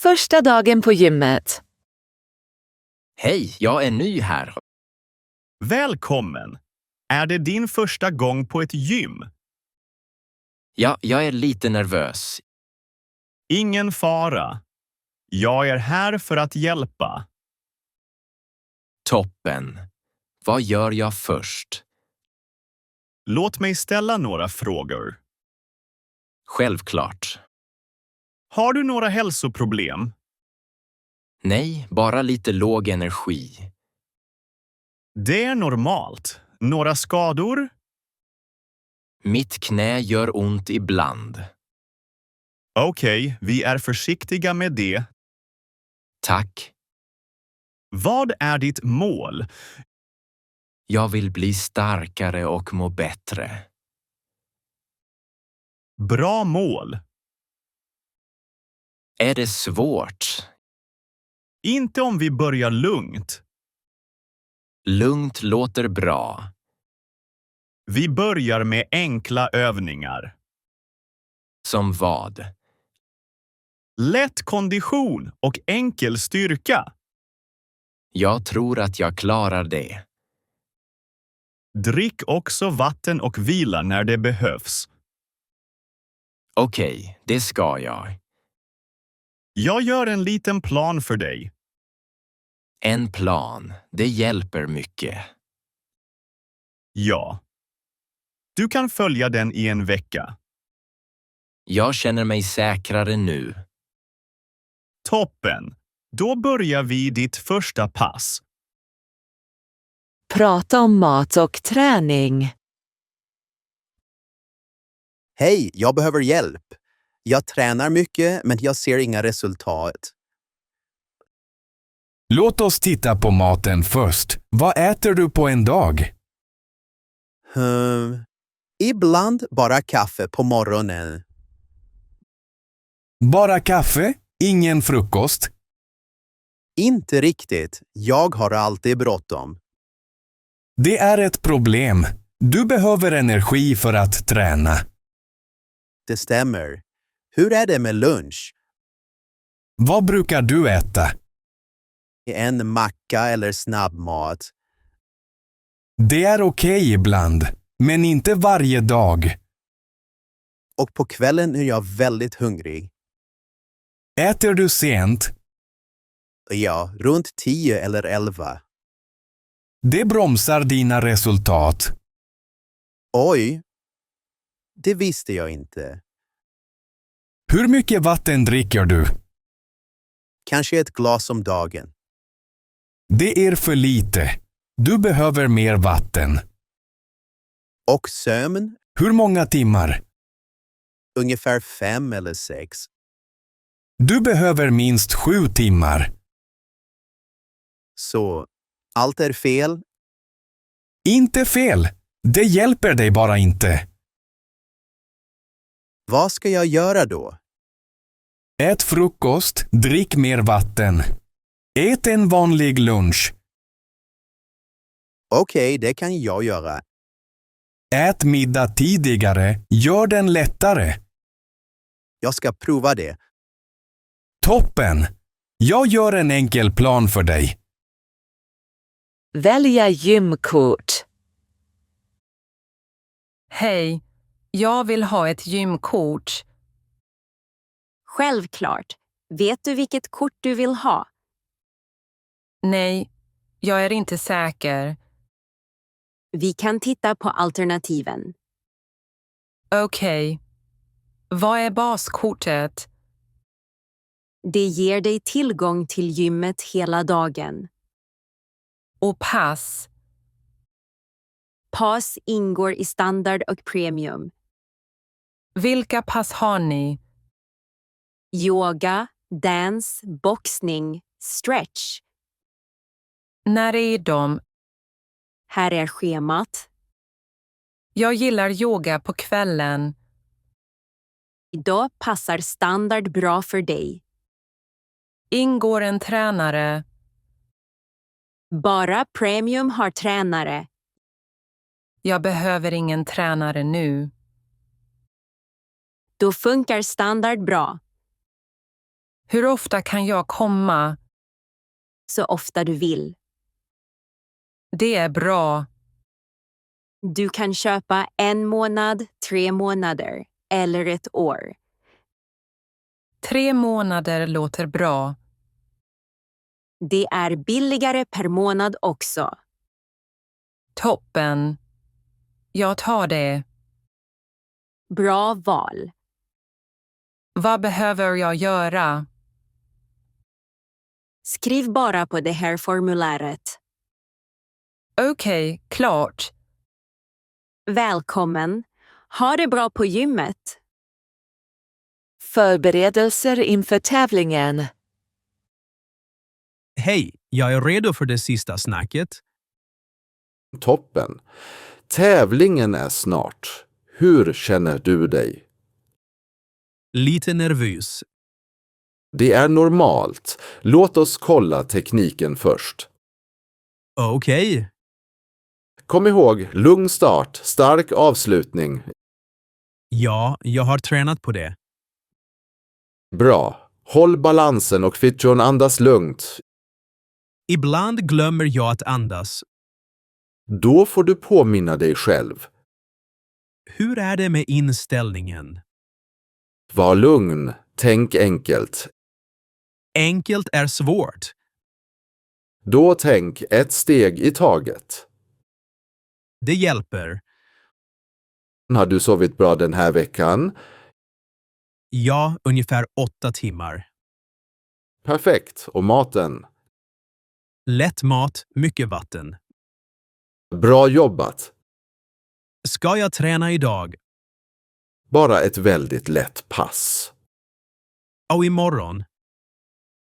Första dagen på gymmet. Hej, jag är ny här. Välkommen! Är det din första gång på ett gym? Ja, jag är lite nervös. Ingen fara. Jag är här för att hjälpa. Toppen. Vad gör jag först? Låt mig ställa några frågor. Självklart. Har du några hälsoproblem? Nej, bara lite låg energi. Det är normalt. Några skador? Mitt knä gör ont ibland. Okej, vi är försiktiga med det. Tack. Vad är ditt mål? Jag vill bli starkare och må bättre. Bra mål. Är det svårt? Inte om vi börjar lugnt. Lugnt låter bra. Vi börjar med enkla övningar. Som vad? Lätt kondition och enkel styrka. Jag tror att jag klarar det. Drick också vatten och vila när det behövs. Okej, det ska jag. Jag gör en liten plan för dig. En plan, det hjälper mycket. Ja. Du kan följa den i en vecka. Jag känner mig säkrare nu. Toppen! Då börjar vi ditt första pass. Prata om mat och träning. Hej, jag behöver hjälp. Jag tränar mycket, men jag ser inga resultat. Låt oss titta på maten först. Vad äter du på en dag? Ibland bara kaffe på morgonen. Bara kaffe? Ingen frukost? Inte riktigt. Jag har alltid bråttom. Det är ett problem. Du behöver energi för att träna. Det stämmer. Hur är det med lunch? Vad brukar du äta? En macka eller snabbmat? Det är okej ibland, men inte varje dag. Och på kvällen är jag väldigt hungrig. Äter du sent? Ja, runt 10 eller 11. Det bromsar dina resultat. Oj, det visste jag inte. Hur mycket vatten dricker du? Kanske ett glas om dagen. Det är för lite. Du behöver mer vatten. Och sömn? Hur många timmar? Ungefär 5 eller 6. Du behöver minst 7 timmar. Så allt är fel? Inte fel. Det hjälper dig bara inte. Vad ska jag göra då? Ät frukost, drick mer vatten. Ät en vanlig lunch. Okej, det kan jag göra. Ät middag tidigare, gör den lättare. Jag ska prova det. Toppen! Jag gör en enkel plan för dig. Välja gymkort. Hej, jag vill ha ett gymkort. Självklart. Vet du vilket kort du vill ha? Nej, jag är inte säker. Vi kan titta på alternativen. Okej. Vad är baskortet? Det ger dig tillgång till gymmet hela dagen. Och pass? Pass ingår i standard och premium. Vilka pass har ni? Yoga, dans, boxning, stretch. När är de? Här är schemat. Jag gillar yoga på kvällen. Idag passar standard bra för dig. Ingår en tränare? Bara premium har tränare. Jag behöver ingen tränare nu. Då funkar standard bra. Hur ofta kan jag komma? Så ofta du vill. Det är bra. Du kan köpa 1 månad, 3 månader eller 1 år. 3 månader låter bra. Det är billigare per månad också. Toppen. Jag tar det. Bra val. Vad behöver jag göra? Skriv bara på det här formuläret. Okej, klart. Välkommen. Ha det bra på gymmet. Förberedelser inför tävlingen. Hej, jag är redo för det sista snacket. Toppen. Tävlingen är snart. Hur känner du dig? Lite nervös. Det är normalt. Låt oss kolla tekniken först. Okej. Kom ihåg, lugn start, stark avslutning. Ja, jag har tränat på det. Bra. Håll balansen och Fitjon andas lugnt. Ibland glömmer jag att andas. Då får du påminna dig själv. Hur är det med inställningen? Var lugn. Tänk enkelt. Enkelt är svårt. Då tänk ett steg i taget. Det hjälper. Har du sovit bra den här veckan? Ja, ungefär 8 timmar. Perfekt. Och maten? Lätt mat, mycket vatten. Bra jobbat. Ska jag träna idag? Bara ett väldigt lätt pass. Och imorgon?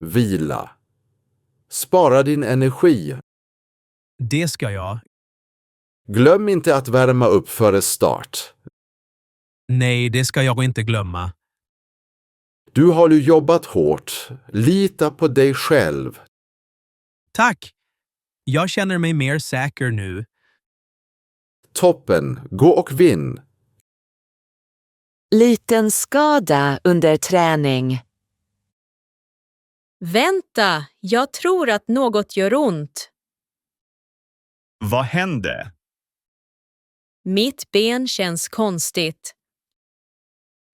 Vila. Spara din energi. Det ska jag. Glöm inte att värma upp före start. Nej, det ska jag inte glömma. Du har ju jobbat hårt. Lita på dig själv. Tack! Jag känner mig mer säker nu. Toppen. Gå och vinn. Liten skada under träning. Vänta, jag tror att något gör ont. Vad hände? Mitt ben känns konstigt.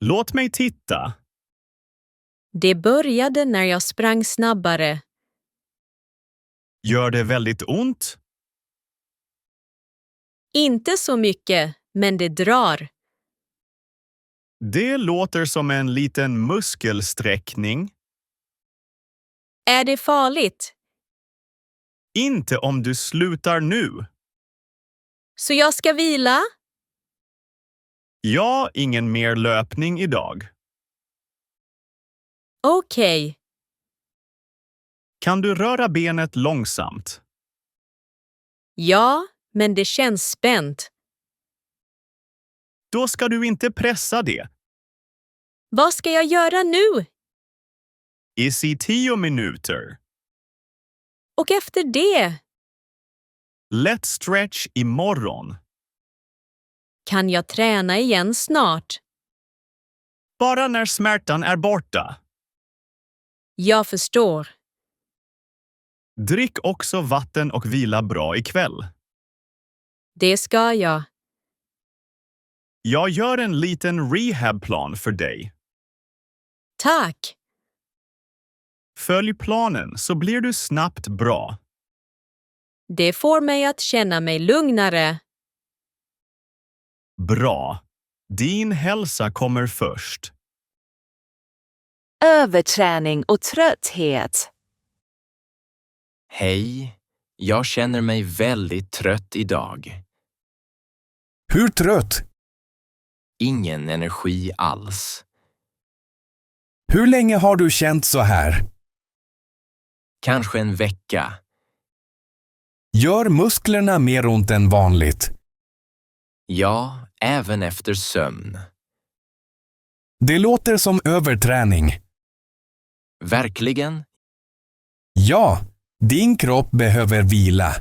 Låt mig titta. Det började när jag sprang snabbare. Gör det väldigt ont? Inte så mycket, men det drar. Det låter som en liten muskelsträckning. Är det farligt? Inte om du slutar nu. Så jag ska vila? Ja, ingen mer löpning idag. Okej. Kan du röra benet långsamt? Ja, men det känns spänt. Då ska du inte pressa det. Vad ska jag göra nu? I 10 minuter. Och efter det? Lätt stretch imorgon. Kan jag träna igen snart? Bara när smärtan är borta. Jag förstår. Drick också vatten och vila bra ikväll. Det ska jag. Jag gör en liten rehabplan för dig. Tack. Följ planen så blir du snabbt bra. Det får mig att känna mig lugnare. Bra. Din hälsa kommer först. Överträning och trötthet. Hej, jag känner mig väldigt trött idag. Hur trött? Ingen energi alls. Hur länge har du känt så här? Kanske en vecka. Gör musklerna mer ont än vanligt? Ja, även efter sömn. Det låter som överträning. Verkligen? Ja, din kropp behöver vila.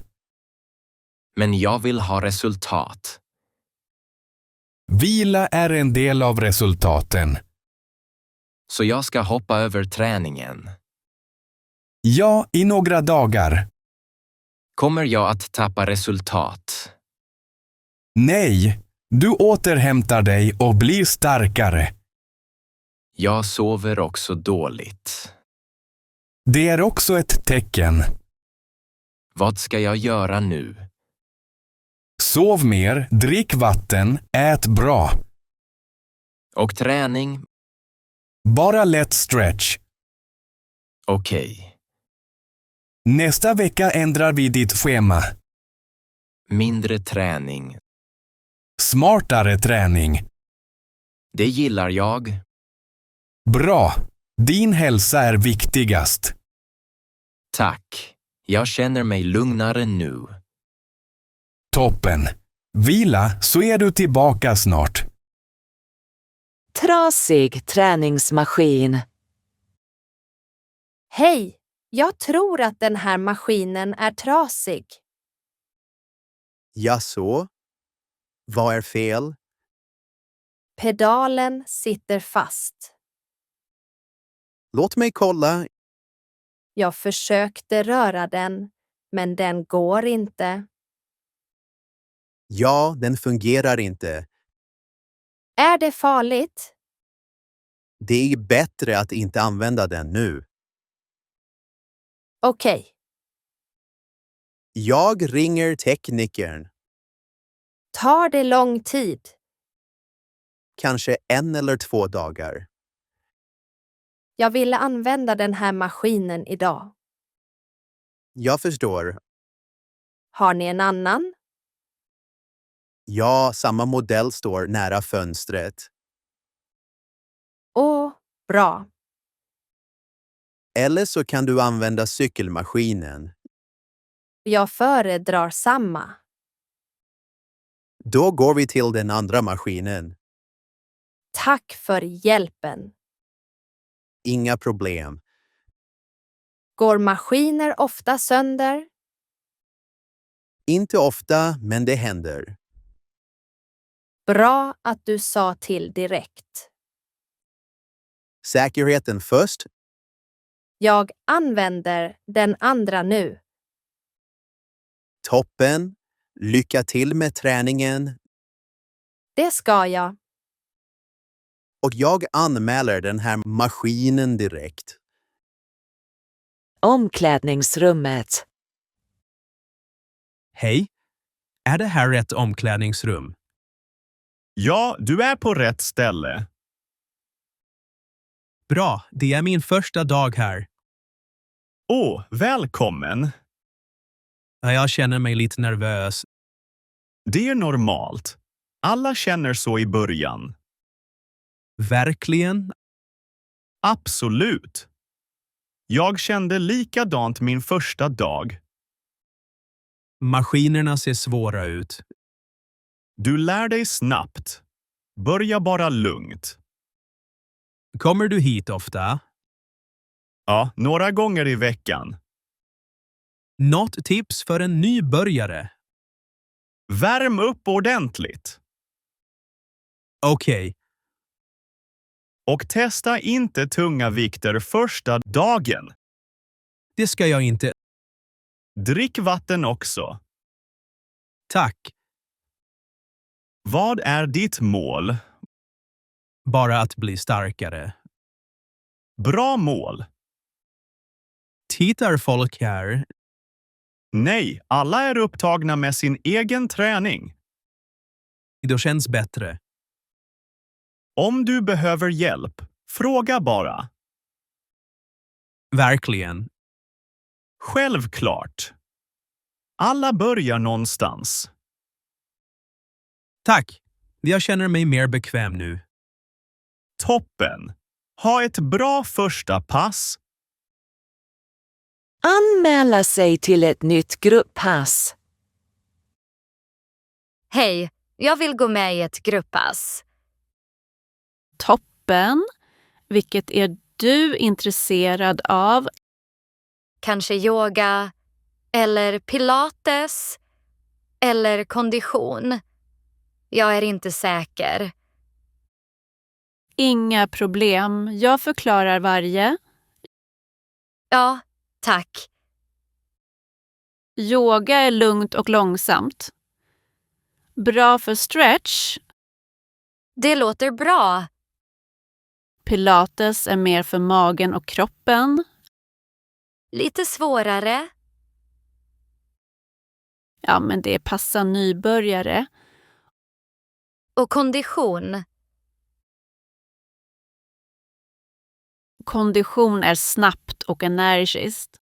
Men jag vill ha resultat. Vila är en del av resultaten. Så jag ska hoppa över träningen. Ja, i några dagar. Kommer jag att tappa resultat? Nej, du återhämtar dig och blir starkare. Jag sover också dåligt. Det är också ett tecken. Vad ska jag göra nu? Sov mer, drick vatten, ät bra. Och träning? Bara lätt stretch. Okej. Nästa vecka ändrar vi ditt schema. Mindre träning. Smartare träning. Det gillar jag. Bra. Din hälsa är viktigast. Tack. Jag känner mig lugnare nu. Toppen. Vila så är du tillbaka snart. Trasig träningsmaskin. Hej! Jag tror att den här maskinen är trasig. Jaså? Vad är fel? Pedalen sitter fast. Låt mig kolla. Jag försökte röra den, men den går inte. Ja, den fungerar inte. Är det farligt? Det är bättre att inte använda den nu. Okej. Jag ringer teknikern. Tar det lång tid? Kanske 1 eller 2 dagar. Jag ville använda den här maskinen idag. Jag förstår. Har ni en annan? Ja, samma modell står nära fönstret. Åh, bra. Eller så kan du använda cykelmaskinen. Jag föredrar samma. Då går vi till den andra maskinen. Tack för hjälpen. Inga problem. Går maskiner ofta sönder? Inte ofta, men det händer. Bra att du sa till direkt. Säkerheten först. Jag använder den andra nu. Toppen. Lycka till med träningen. Det ska jag. Och jag anmäler den här maskinen direkt. Omklädningsrummet. Hej. Är det här ett omklädningsrum? Ja, du är på rätt ställe. Bra, det är min första dag här. Åh, välkommen. Ja, jag känner mig lite nervös. Det är normalt. Alla känner så i början. Verkligen? Absolut. Jag kände likadant min första dag. Maskinerna ser svåra ut. Du lär dig snabbt. Börja bara lugnt. Kommer du hit ofta? Ja, några gånger i veckan. Något tips för en nybörjare? Värm upp ordentligt. Okej. Och testa inte tunga vikter första dagen. Det ska jag inte. Drick vatten också. Tack. Vad är ditt mål? Bara att bli starkare. Bra mål. Tittar folk här? Nej, alla är upptagna med sin egen träning. Det känns bättre. Om du behöver hjälp, fråga bara. Verkligen. Självklart. Alla börjar någonstans. Tack. Jag känner mig mer bekväm nu. Toppen. Ha ett bra första pass. Anmäla sig till ett nytt grupppass. Hej, jag vill gå med i ett grupppass. Toppen. Vilket är du intresserad av? Kanske yoga, eller pilates, eller kondition. Jag är inte säker. Inga problem. Jag förklarar varje. Ja, tack. Yoga är lugnt och långsamt. Bra för stretch. Det låter bra. Pilates är mer för magen och kroppen. Lite svårare. Ja, men det passar nybörjare. Och kondition. Kondition är snabbt och energiskt.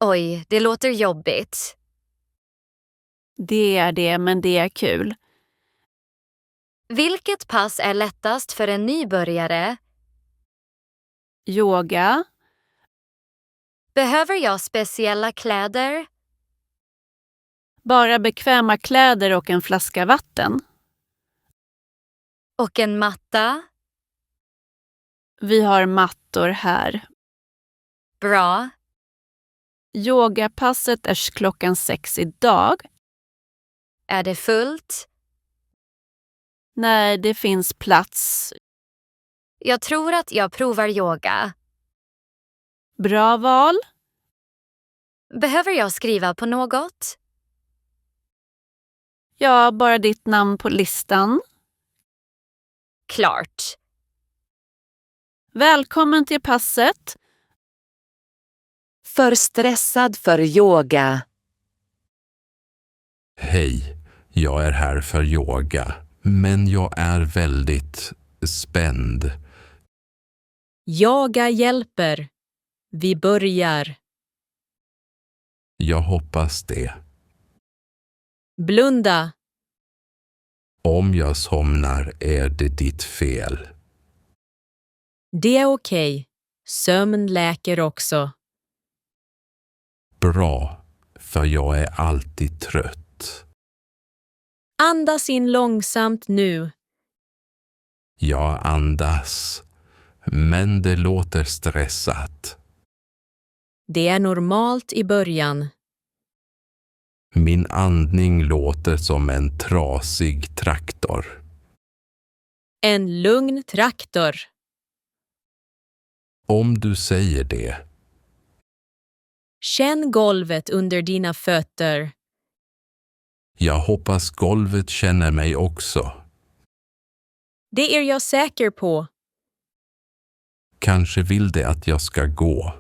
Oj, det låter jobbigt. Det är det, men det är kul. Vilket pass är lättast för en nybörjare? Yoga. Behöver jag speciella kläder? Bara bekväma kläder och en flaska vatten. Och en matta? Vi har mattor här. Bra. Yogapasset är klockan 6 idag. Är det fullt? Nej, det finns plats. Jag tror att jag provar yoga. Bra val. Behöver jag skriva på något? Ja, bara ditt namn på listan. Klart. Välkommen till passet. För stressad för yoga. Hej, jag är här för yoga, men jag är väldigt spänd. Yoga hjälper. Vi börjar. Jag hoppas det. Blunda. Om jag somnar är det ditt fel. Det är okej. Sömn läker också. Bra, för jag är alltid trött. Andas in långsamt nu. Jag andas, men det låter stressat. Det är normalt i början. Min andning låter som en trasig traktor. En lugn traktor. Om du säger det. Känn golvet under dina fötter. Jag hoppas golvet känner mig också. Det är jag säker på. Kanske vill det att jag ska gå.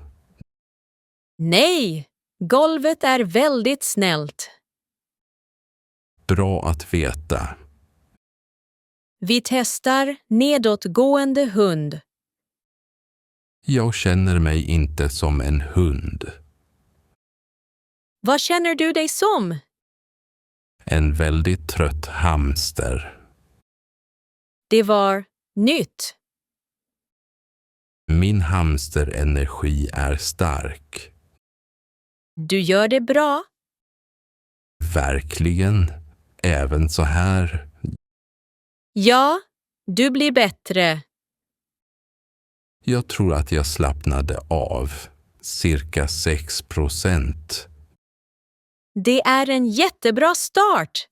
Nej, golvet är väldigt snällt. Bra att veta. Vi testar nedåtgående hund. Jag känner mig inte som en hund. Vad känner du dig som? En väldigt trött hamster. Det var nytt. Min hamsterenergi är stark. Du gör det bra. Verkligen. Även så här. Ja, du blir bättre. Jag tror att jag slappnade av. Cirka 6%. Det är en jättebra start.